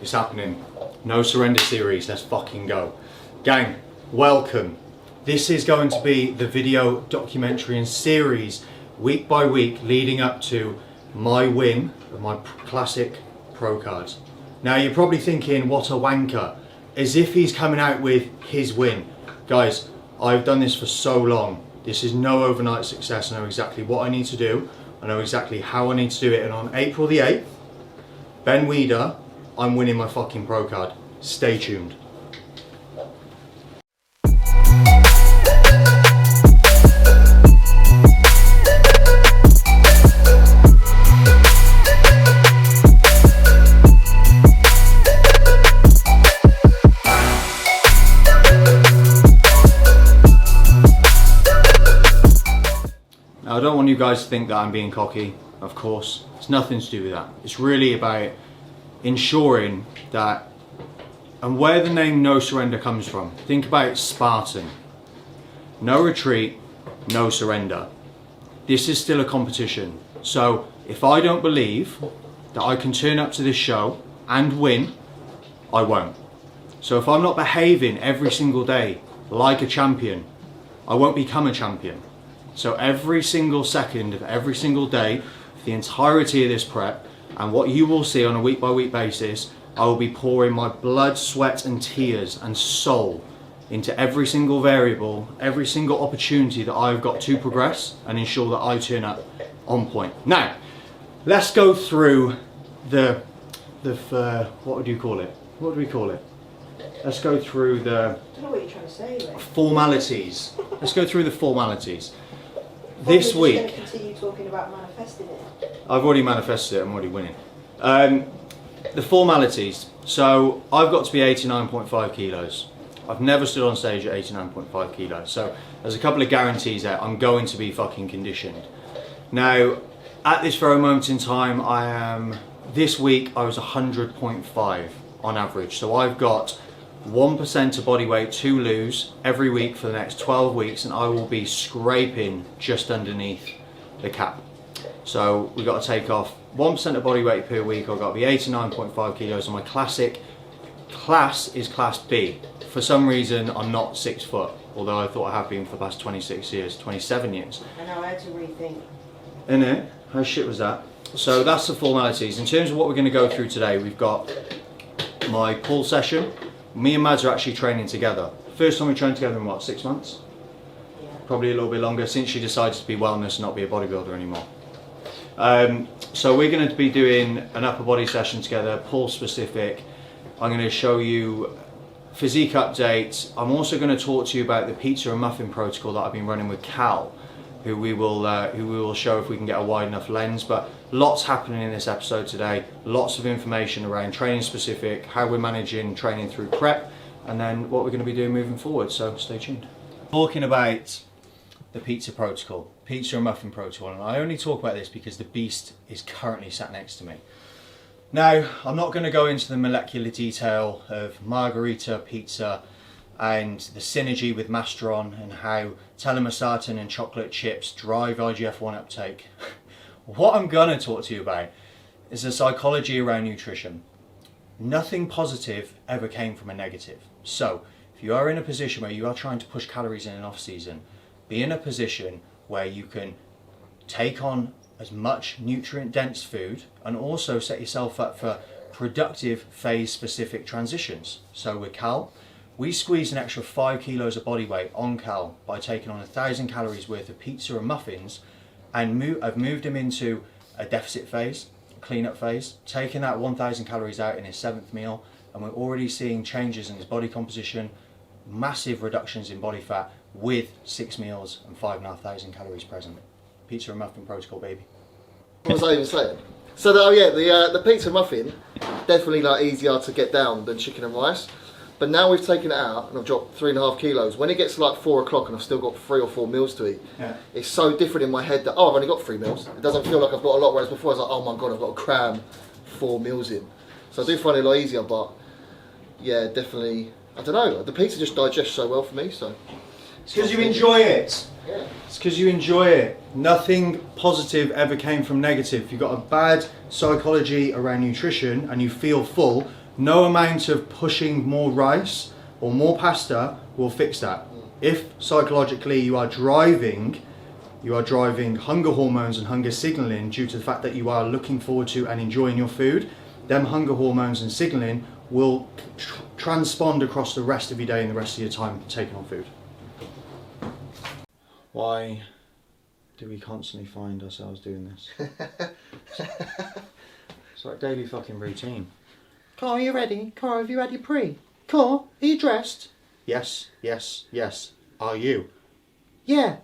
It's happening. No surrender series, let's fucking go. Gang, welcome. This is going to be the video documentary and series week by week leading up to my win of my classic pro cards. Now you're probably thinking, what a wanker, as if he's coming out with his win. Guys, I've done this for so long. This is no overnight success. I know exactly what I need to do. I know exactly how I need to do it. And on April the 8th, Ben Weeder, I'm winning my fucking pro card. Stay tuned. Now, I don't want you guys to think that I'm being cocky, of course. It's nothing to do with that. It's really about ensuring that, and where the name No Surrender comes from. Think about Spartan. No retreat, no surrender. This is still a competition. So if I don't believe that I can turn up to this show and win, I won't. So if I'm not behaving every single day like a champion, I won't become a champion. So every single second of every single day, for the entirety of this prep, and what you will see on a week by week basis, I will be pouring my blood, sweat and tears and soul into every single variable, every single opportunity that I've got to progress and ensure that I turn up on point. Now, let's go through the what would you call it? What do we call it? Let's go through the I don't know what you're trying to say, like. formalities. Let's go through the formalities. Or This we're week, just going to continue talking about manifesting it. I've already manifested it, I'm already winning. The formalities. So I've got to be 89.5 kilos. I've never stood on stage at 89.5 kilos. So there's a couple of guarantees there. I'm going to be fucking conditioned. Now, at this very moment in time, this week I was 100.5 on average. So I've got 1% of body weight to lose every week for the next 12 weeks, and I will be scraping just underneath the cap. So we've got to take off 1% of body weight per week. I've got to be 89.5 kilos, and my classic class is class B. For some reason, I'm not 6 foot, although I thought I have been for the past 26 years, 27 years. I know, I had to rethink. Innit? How shit was that? So that's the formalities. In terms of what we're going to go through today, we've got my pull session. Me and Mads are actually training together. First time we trained together in what, 6 months? Yeah. Probably a little bit longer, since she decided to be wellness and not be a bodybuilder anymore. So we're going to be doing an upper body session together, pull specific. I'm going to show you physique updates. I'm also going to talk to you about the pizza and muffin protocol that I've been running with Cal, who we will show if we can get a wide enough lens. But lots happening in this episode today, lots of information around training specific, how we're managing training through prep, and then what we're going to be doing moving forward, so stay tuned. Talking about the pizza protocol, pizza and muffin protocol, and I only talk about this because the beast is currently sat next to me. Now, I'm not going to go into the molecular detail of margarita pizza and the synergy with Masteron and how telomere and chocolate chips drive IGF-1 uptake. What I'm going to talk to you about is the psychology around nutrition. Nothing positive ever came from a negative. So, if you are in a position where you are trying to push calories in an off season, be in a position where you can take on as much nutrient dense food and also set yourself up for productive phase specific transitions. So with Cal, we squeezed an extra 5 kilos of body weight on Cal by taking on 1,000 calories worth of pizza and muffins, and I've moved him into a deficit phase, cleanup phase, taking that 1,000 calories out in his 7th meal, and we're already seeing changes in his body composition, massive reductions in body fat with 6 meals and 5,500 calories present. Pizza and muffin protocol, baby. What was I even saying? So the pizza muffin, definitely like easier to get down than chicken and rice. But now we've taken it out and I've dropped 3.5 kilos. When it gets to like 4 o'clock and I've still got 3 or 4 meals to eat, it's so different in my head that, oh, I've only got 3 meals. It doesn't feel like I've got a lot, whereas before I was like, oh my God, I've got to cram 4 meals in. So I do find it a lot easier, but yeah, definitely, I don't know, the pizza just digests so well for me, so. It's because you enjoy it. Yeah. It's because you enjoy it. Nothing positive ever came from negative. If you've got a bad psychology around nutrition and you feel full, No amount of pushing more rice or more pasta will fix that. If psychologically you are driving hunger hormones and hunger signaling due to the fact that you are looking forward to and enjoying your food, them hunger hormones and signaling will transpond across the rest of your day and the rest of your time taking on food. Why do we constantly find ourselves doing this? It's like daily fucking routine. Car, are you ready? Car, have you had your pre? Car, are you dressed? Yes, yes, yes. Are you? Yeah.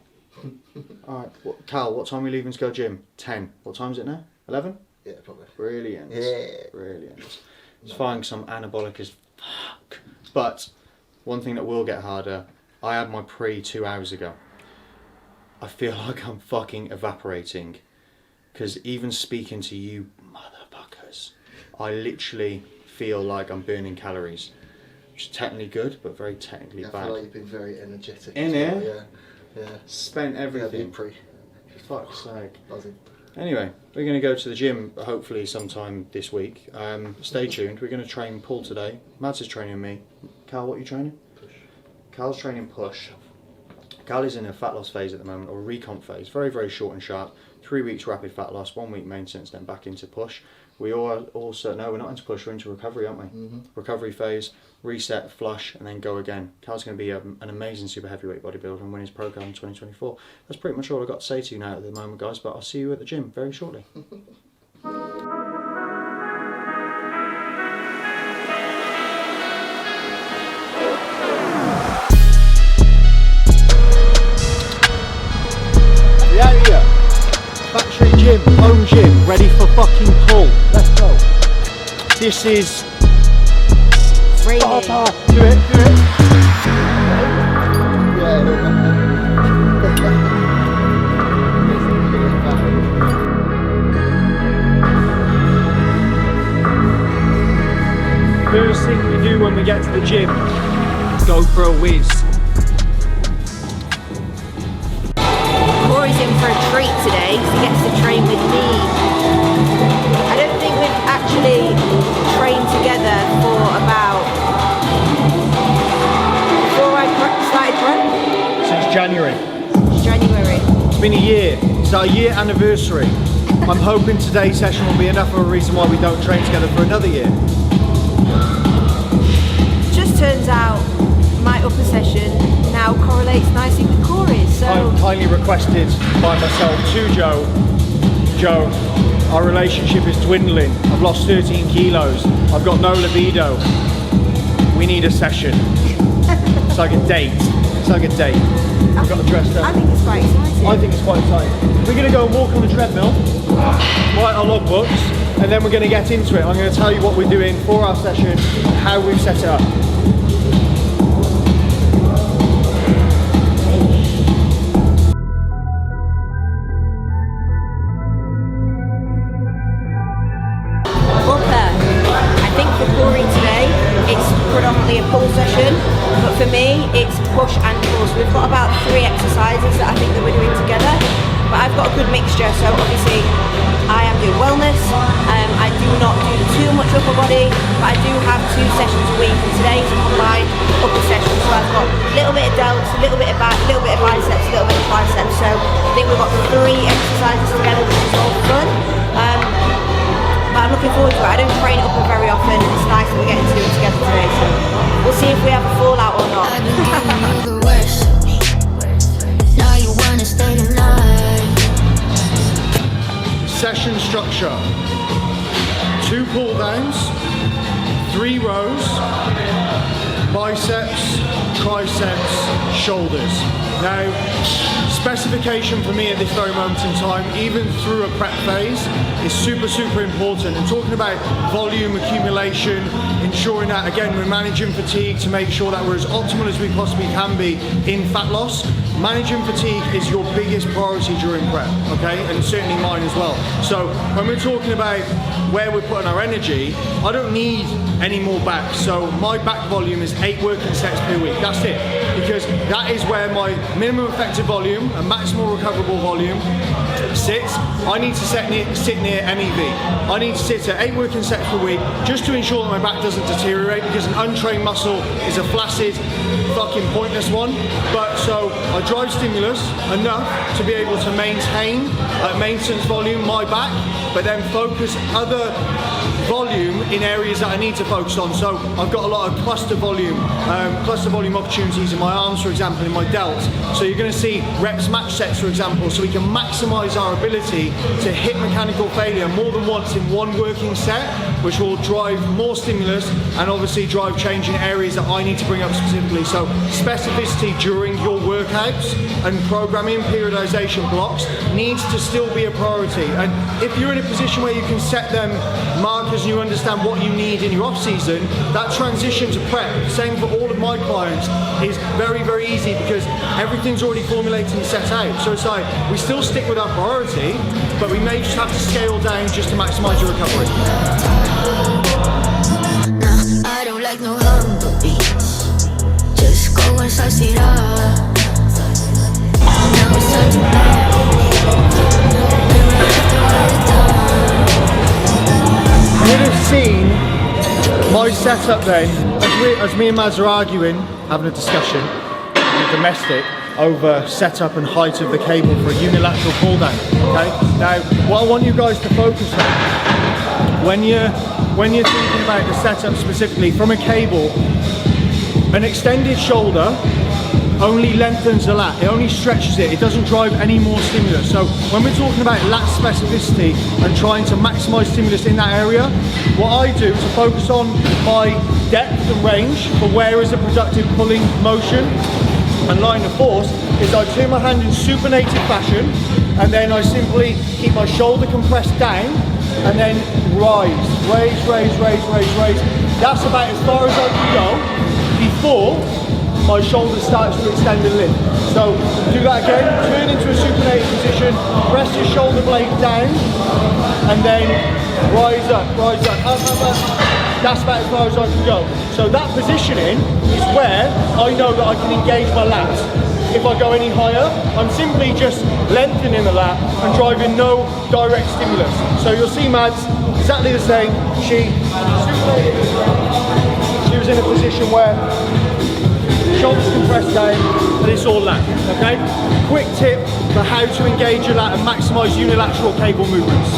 Alright, Cal, what time are we leaving to go gym? 10. What time is it now? 11? Yeah, probably. Brilliant. Yeah. Brilliant. It's fine because I'm anabolic as fuck. But one thing that will get harder, I had my pre 2 hours ago. I feel like I'm fucking evaporating. Because even speaking to you motherfuckers, I literally feel like I'm burning calories. Which is technically good, but very technically bad. I feel like you've been very energetic. In well. here? Yeah. Spent everything. Yeah, pre. Fuck's sake. Buzzing. Anyway, we're going to go to the gym hopefully sometime this week. Stay tuned. We're going to train Paul today. Mads is training me. Cal, what are you training? Push. Cal's training push. Cal is in a fat loss phase at the moment, or a recomp phase. Very, very short and sharp. 3 weeks rapid fat loss, 1 week maintenance, then back into push. We all also, no, we're not into push, we're into recovery, aren't we? Mm-hmm. Recovery phase, reset, flush, and then go again. Cal's going to be an amazing super heavyweight bodybuilder and win his program in 2024. That's pretty much all I've got to say to you now at the moment, guys, but I'll see you at the gym very shortly. Factory gym, home gym, ready for fucking pull. Let's go. This is Raining. Do it. First thing we do when we get to the gym, go for a whiz. Corey's in for a treat today because he gets to train with me. I don't think we've actually trained together for about before I started pro. Since January. January. It's been a year. It's our year anniversary. I'm hoping today's session will be enough of a reason why we don't train together for another year. Just turns out my upper session now correlates nicely with Corey's. So I'm kindly requested by myself to Joe. Joe, our relationship is dwindling. I've lost 13 kilos. I've got no libido. We need a session. It's like a date. I've got to dress up. I think it's quite exciting. I think it's quite exciting. We're going to go and walk on the treadmill, write our logbooks, and then we're going to get into it. I'm going to tell you what we're doing for our session and how we've set it up. Predominantly a pull session, but for me it's push and pull. So we've got about 3 exercises that I think that we're doing together, but I've got a good mixture. So obviously I am doing wellness, I do not do too much upper body, but I do have 2 sessions a week, and today's a combined upper session. So I've got a little bit of delts, a little bit of back, a little bit of biceps, a little bit of triceps. So I think we've got 3 exercises together, which is all fun. But I'm looking forward to it. I don't train upper very often, and it's nice that we're getting to do it together today. So we'll see if we have a fallout or not. I've been giving you the worst. Now you wanna stay tonight. Session structure: 2 pull downs, 3 rows, biceps, triceps, shoulders. Now, specification for me at this very moment in time, even through a prep phase, is super, super important. And talking about volume accumulation, ensuring that, again, we're managing fatigue to make sure that we're as optimal as we possibly can be in fat loss. managing fatigue is your biggest priority during prep, okay? And certainly mine as well. So when we're talking about where we're putting our energy, I don't need any more back. So my back volume is 8 working sets per week. That's it. Because that is where my minimum effective volume and maximal recoverable volume sits. I need to sit near MEV. I need to sit at 8 working sets per week just to ensure that my back doesn't deteriorate, because an untrained muscle is a flaccid, fucking pointless one. But so I drive stimulus enough to be able to maintain maintenance volume, my back, but then focus other volume in areas that I need to focus on. So I've got a lot of cluster volume opportunities in my arms, for example, in my delts. So you're going to see reps match sets, for example, so we can maximize our ability to hit mechanical failure more than once in one working set, which will drive more stimulus and obviously drive change in areas that I need to bring up specifically. So specificity during your workouts and programming periodization blocks needs to still be a priority. And if you're in a position where you can set them markers and you understand what you need in your off season, that transition to prep, same for all of my clients, is very, very easy because everything's already formulated and set out. So it's like, we still stick with our priority, but we may just have to scale down just to maximize your recovery. Nah, I don't like no humble beats. Just go and slice it up. Now it's time to You would have seen my setup then, as me and Mads are arguing, having a discussion, domestic, over setup and height of the cable for a unilateral pull down. Okay. Now, what I want you guys to focus on when you're thinking about the setup specifically from a cable, an extended shoulder only lengthens the lat, it only stretches it, it doesn't drive any more stimulus. So when we're talking about lat specificity and trying to maximize stimulus in that area, what I do to focus on my depth and range for where is a productive pulling motion and line of force is I turn my hand in supinated fashion, and then I simply keep my shoulder compressed down and then raise. That's about as far as I can go before my shoulder starts to extend and lift. So do that again, turn into a supinated position, press your shoulder blade down, and then rise up, up. That's about as far as I can go. So that positioning is where I know that I can engage my lats. If I go any higher, I'm simply just lengthening the lat and driving no direct stimulus. So you'll see Mads exactly the same. She was in a position where shoulders compressed down and it's all lat, okay? Quick tip for how to engage your lat and maximize unilateral cable movements.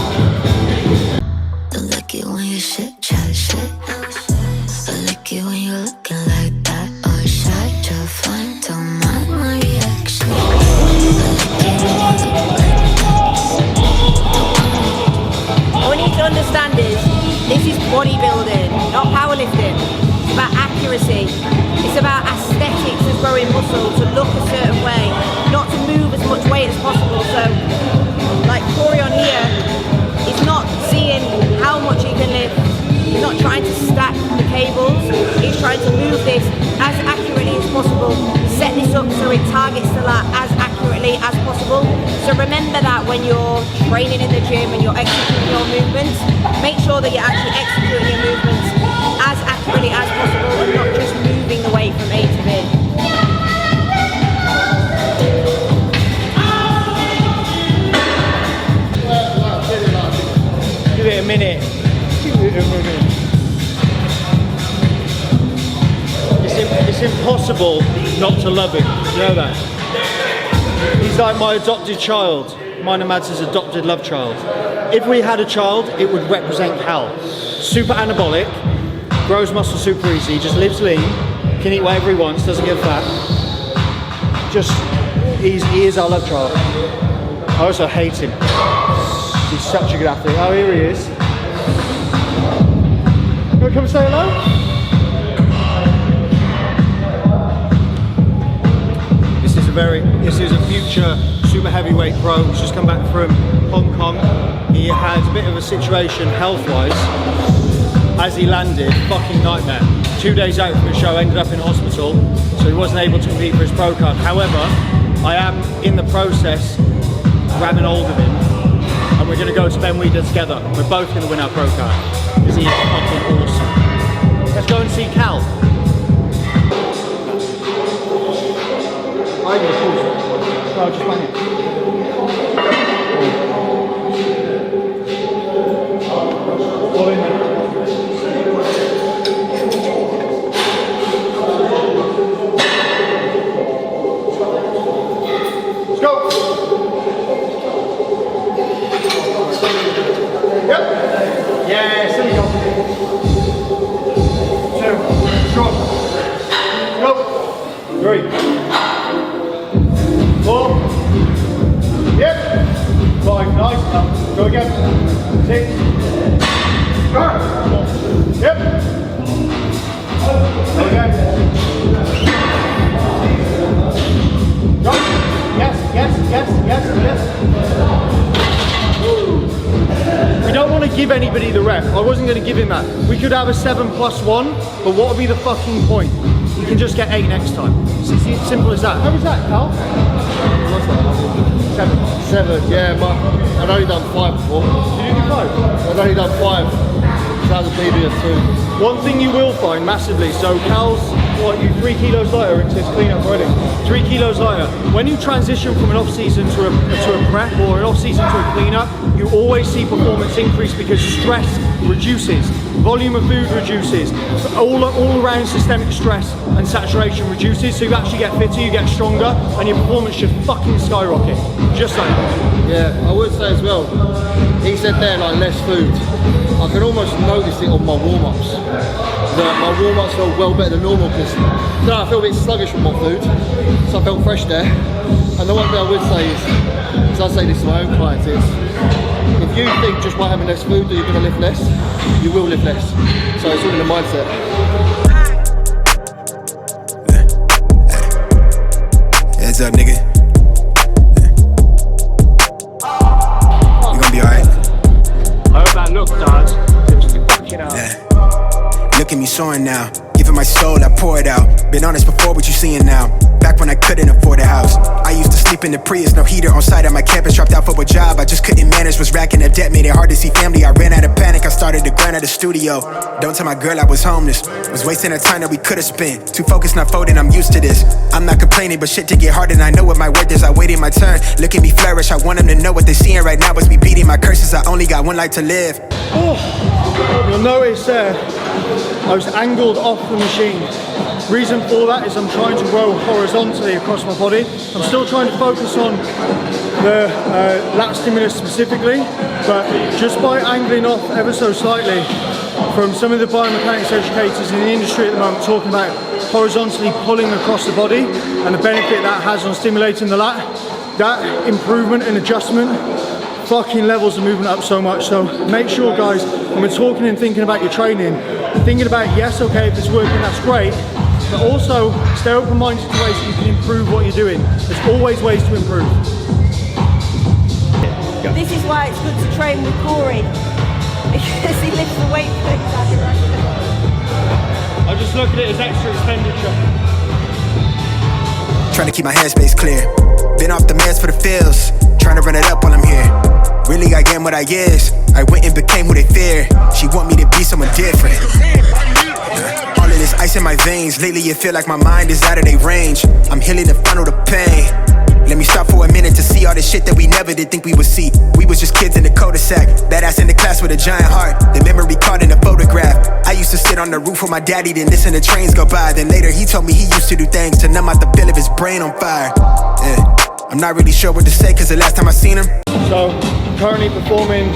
Don't like it when you shit, chat shit. I like it when you're looking like that. Or shy to find, don't mind my reaction. What we need to understand is, this is bodybuilding, not powerlifting. It's about accuracy. It's about aesthetics of growing muscle, to look a certain way, not to move as much weight as possible. So, like Corey on here, is not seeing how much he can lift. He's not trying to stack the cables. He's trying to move this as accurately as possible, set this up so it targets the lat as accurately as possible. So remember that when you're training in the gym and you're executing your movements, make sure that you're actually executing your movements as accurately as possible and not just moving the weight from A to B. Give it a minute. It's impossible not to love him. You know that? He's like my adopted child. Mine and Mads' adopted love child. If we had a child, it would represent Cal. Super anabolic, grows muscle super easy, just lives lean, can eat whatever he wants, doesn't get fat. He is our love child. I also hate him. He's such a good athlete. Oh, here he is. You want to come say hello? This is a future super heavyweight pro who's just come back from Hong Kong. He had a bit of a situation health-wise as he landed, fucking nightmare. 2 days out from the show, ended up in hospital, so he wasn't able to compete for his pro card. However, I am in the process grabbing hold of him, and we're going to go to Ben Weeder together. We're both going to win our pro card because he is fucking awesome. Let's go and see Cal. I go, pause. No, just bang it. All in there. Let's go. Yep. Yeah, silly go. 2. Strong. Go. 3. 4. Yep. 5. Nice. Go again. 6. 7. Yep. Go again. Go. Yes. We don't want to give anybody the rep. I wasn't going to give him that. We could have a 7+1, but what would be the fucking point? You can just get 8 next time. It's simple as that. How was that, Carl? 7, yeah, but I'd only done 5 before. Did you do 5? I'd only done 5. That was a PB of 2. One thing you will find massively, so Cal's, what, you 3 kilos lighter into his clean-up already? 3 kilos lighter. When you transition from an off-season to a prep or an off-season to a clean-up, you always see performance increase because stress reduces, volume of food reduces, all around systemic stress and saturation reduces, so you actually get fitter, you get stronger, and your performance should fucking skyrocket. Just like that. Yeah, I would say as well, he said there like less food. I can almost notice it on my warm-ups. That my warm-ups felt well better than normal because I feel a bit sluggish with my food, so I felt fresh there. And the one thing I would say is, because I say this to my own clients, is if you think just by having less food that you're going to lift less, you will lift less. So it's all in the mindset. Heads up, nigga. You gonna be alright? I hope that looks does. Look at me soaring now. Giving my soul, I pour it out. Been honest before, what you seeing now? Back when I couldn't afford a house, I used to sleep in the Prius, no heater on site at my campus. Dropped out for a job, I just couldn't manage. Was racking up debt, made it hard to see family. I ran out of panic, I started to grind at the studio. Don't tell my girl I was homeless. Was wasting the time that we could've spent. Too focused, not folding, I'm used to this. I'm not complaining, but shit to get hard and I know what my worth is. I waited my turn, look at me flourish. I want them to know what they're seeing right now is me beating my curses. I only got one life to live. You'll notice I was angled off the machine. Reason for that is I'm trying to row horizontally across my body. I'm still trying to focus on the lat stimulus specifically, but just by angling off ever so slightly from some of the biomechanics educators in the industry at the moment talking about horizontally pulling across the body and the benefit that has on stimulating the lat, that improvement and adjustment fucking levels the movement up so much. So make sure, guys, when we're talking and thinking about your training, thinking about, yes, okay, if it's working, that's great, but also stay open-minded to ways that you can improve what you're doing. There's always ways to improve. This is why it's good to train with Corey, because he lifts the weight for exaggeration. I just look at it as extra expenditure. Trying to keep my headspace clear. Been off the meds for the feels. Trying to run it up while I'm here. Really, I am what I is. I went and became who they fear. She want me to be someone different. All of this ice in my veins. Lately, it feel like my mind is out of their range. I'm healing to funnel the pain. Let me stop for a minute to see all the shit that we never did think we would see. We was just kids in the cul-de-sac. Badass in the class with a giant heart. The memory caught in a photograph. I used to sit on the roof with my daddy, then listen to trains go by. Then later he told me he used to do things to numb out the feel of his brain on fire. Yeah. I'm not really sure what to say, cause the last time I seen him. So, currently performing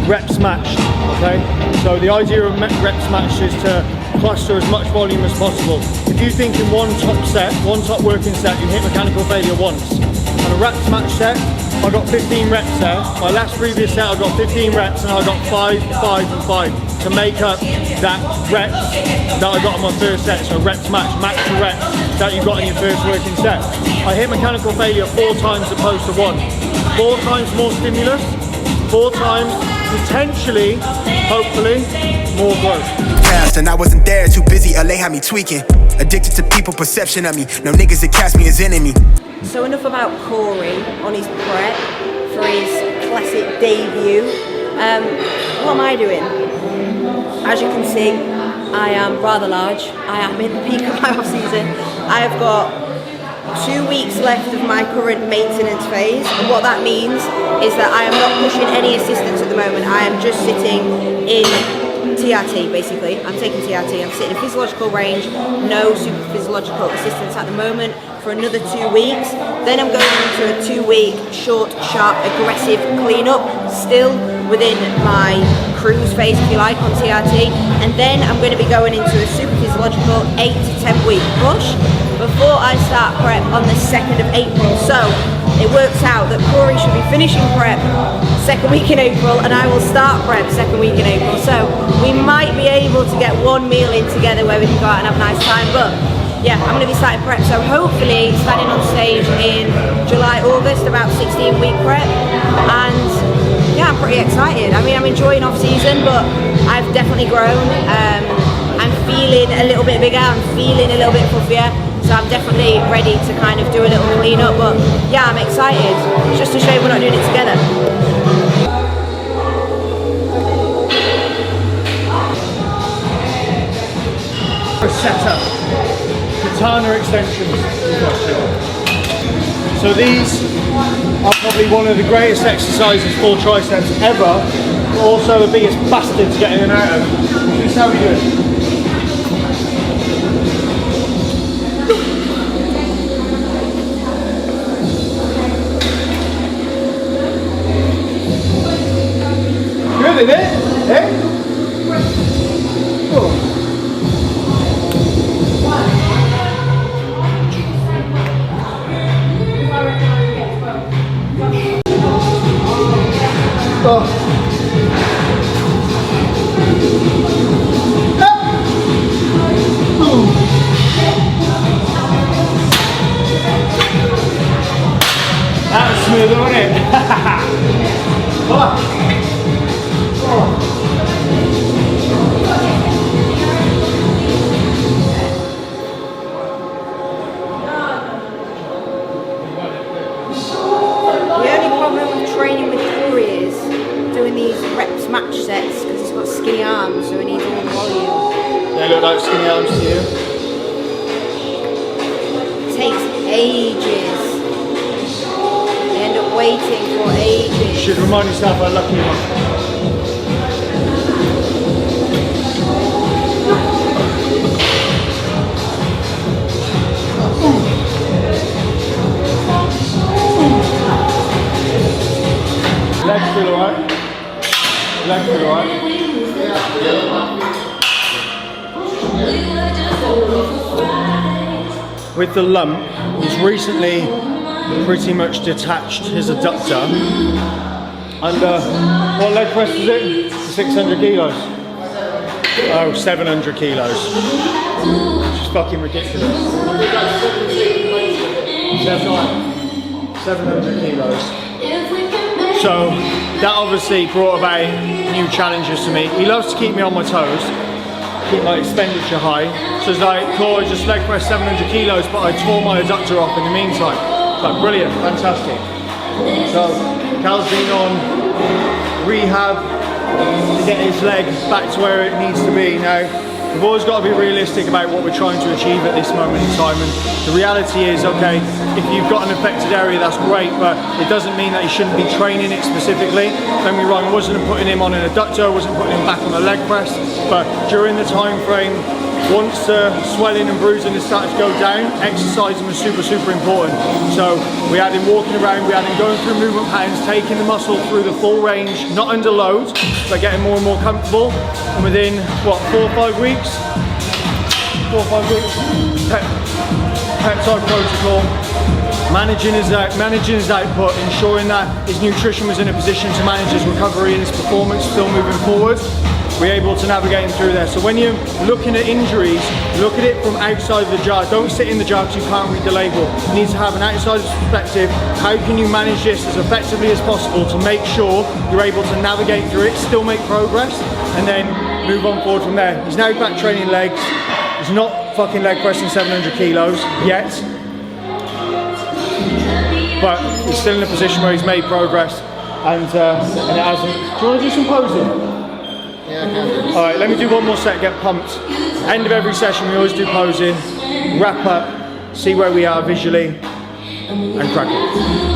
reps matched, okay? So the idea of reps matched is to cluster as much volume as possible. If you think in one top set, one top working set, you hit mechanical failure once. On a reps match set, I got 15 reps there. My last previous set, I got 15 reps and I got 5, 5 and 5 to make up that reps that I got on my first set. So reps match the reps that you got in your first working set. I hit mechanical failure 4 times opposed to 1. 4 times more stimulus, 4 times potentially, hopefully, more growth. past, and I wasn't there, too busy, LA had me tweaking. Addicted to people perception of me, no niggas that cast me as enemy. So enough about Corey on his prep for his classic debut. What am I doing? As you can see, I am rather large. I am in the peak of my off season. I have got 2 weeks left of my current maintenance phase, and what that means is that I am not pushing any assistance at the moment. I am just sitting in TRT basically. I'm taking TRT, I'm sitting in physiological range, no super physiological assistance at the moment for another 2 weeks. Then I'm going into a 2-week short, sharp, aggressive cleanup, still within my cruise phase if you like on TRT, and then I'm going to be going into a super physiological 8 to 10 week push before I start prep on the 2nd of April. So it works out that Corey should be finishing prep 2nd week in April and I will start prep 2nd week in April. So we might be able to get one meal in together where we can go out and have a nice time, but yeah, I'm going to be starting prep, so hopefully standing on stage in July, August, about 16-week prep, and yeah, I'm pretty excited. I mean, I'm enjoying off-season, but I've definitely grown. I'm feeling a little bit bigger, I'm feeling a little bit fluffier, so I'm definitely ready to kind of do a little clean-up, but yeah, I'm excited. It's just a shame we're not doing it together. Setup. Katana extensions. So these are probably one of the greatest exercises for triceps ever, but also the biggest bastard to get in and out of. This is how we do it. Good, isn't it? Eh? Oh. That was smooth, wasn't it? The only problem with training with Corey is doing these reps match sets because he's got skinny arms, so he needs all the volume. They look like skinny arms to you. It takes ages. They end up waiting for ages. You should remind yourself how lucky you are. Legs feel alright. Legs feel alright. With the lump, he's recently pretty much detached his adductor under, what leg press is it? 600 kilos. Oh, 700 kilos. Which is fucking ridiculous. 700 kilos. So that obviously brought about new challenges to me. He loves to keep me on my toes, keep my expenditure high. So it's like, cool, I just leg press 700 kilos, but I tore my adductor off in the meantime. It's like, brilliant, fantastic. So Cal's been on rehab to get his leg back to where it needs to be. Now, we've always got to be realistic about what we're trying to achieve at this moment in time, and the reality is, okay, if you've got an affected area, that's great, but it doesn't mean that you shouldn't be training it specifically. Don't be wrong, I wasn't putting him on an adductor, I wasn't putting him back on a leg press, but during the time frame, once the swelling and bruising has started to go down, exercising was super, super important. So we had him walking around, we had him going through movement patterns, taking the muscle through the full range, not under load, but getting more and more comfortable. And within, what, 4 or 5 weeks? 4 or 5 weeks? Peptide protocol, managing his output, ensuring that his nutrition was in a position to manage his recovery and his performance still moving forward. We're able to navigate him through there. So when you're looking at injuries, look at it from outside of the jar. Don't sit in the jar because you can't read the label. You need to have an outside perspective. How can you manage this as effectively as possible to make sure you're able to navigate through it, still make progress, and then move on forward from there. He's now back training legs. He's not fucking leg pressing 700 kilos yet, but he's still in a position where he's made progress, and it hasn't. Do you want to do some posing? Yeah, I can do. All right, let me do one more set, get pumped. End of every session, we always do posing, wrap up, see where we are visually, and crack it.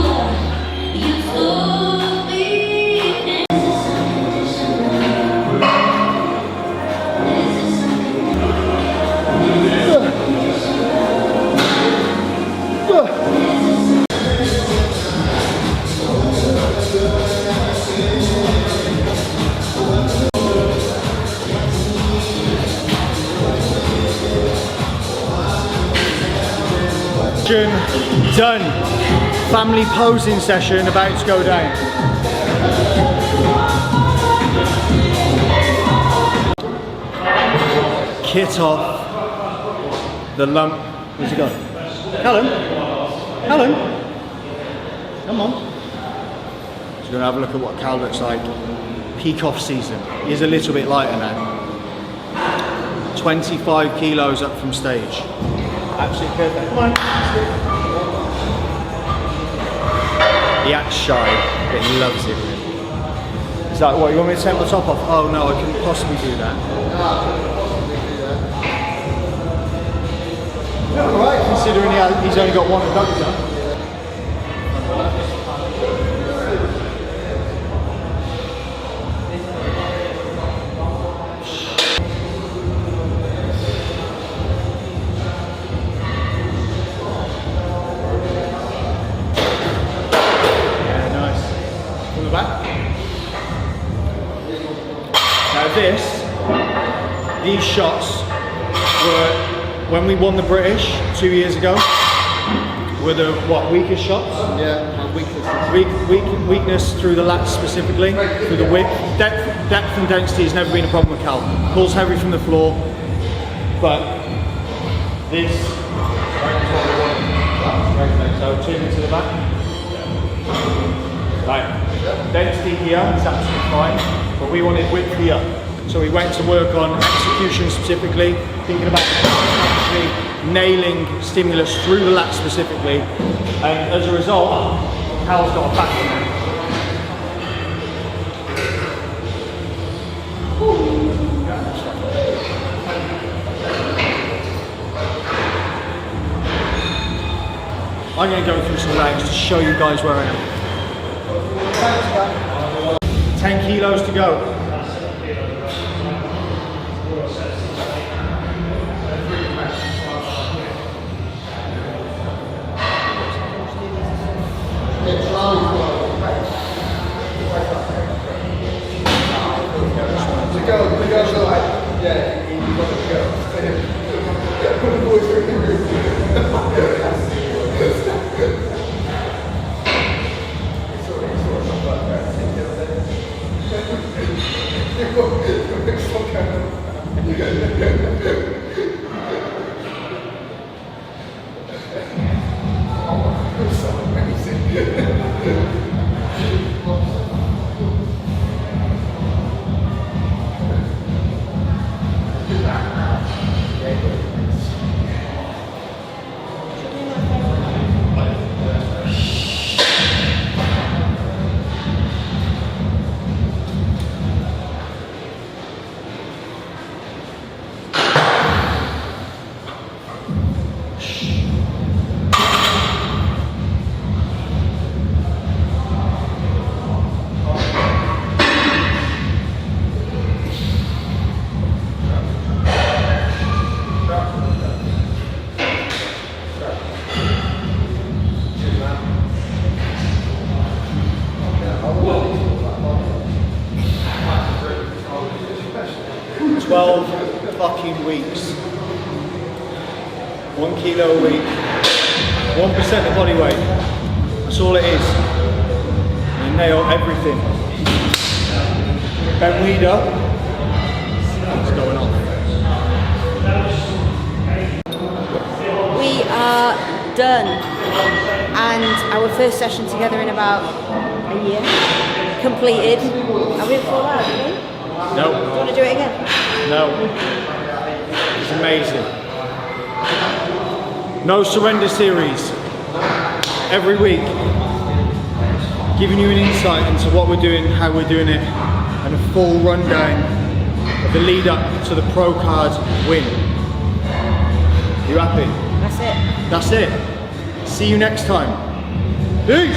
Done. Family posing session about to go down. Kit off. The lump. Where's he gone? Helen? Helen? Come on. So we're going to have a look at what Cal looks like. Peak off season. He's a little bit lighter now. 25 kilos up from stage. Absolutely perfect. Come on. He acts shy, but he loves it. Is that what, you want me to take the top off? Oh no, I couldn't possibly do that. Alright, considering he's only got one adductor. These shots were, when we won the British 2 years ago, were the weakest shots? Yeah, weakness. Weakness through the lats specifically, through the width. Depth and density has never been a problem with Cal. Pulls heavy from the floor, but this, so turn it to the back. Right, density here is absolutely fine, but we wanted width here. So we went to work on execution specifically, thinking about actually nailing stimulus through the lat specifically, and as a result, Cal's got a back now. I'm going to go through some legs to show you guys where I am. 10 kilos to go. Fucking weeks. 1 kilo a week, 1% of body weight. That's all it is. You nail everything. Ben Weeder. What's going on? We are done, and our first session together in about a year completed. Are we at 4 hours? No. Do you want to do it again? No. It's amazing. No surrender series. Every week. Giving you an insight into what we're doing, how we're doing it, and a full rundown of the lead up to the Pro Card win. You happy? That's it. That's it. See you next time. Peace!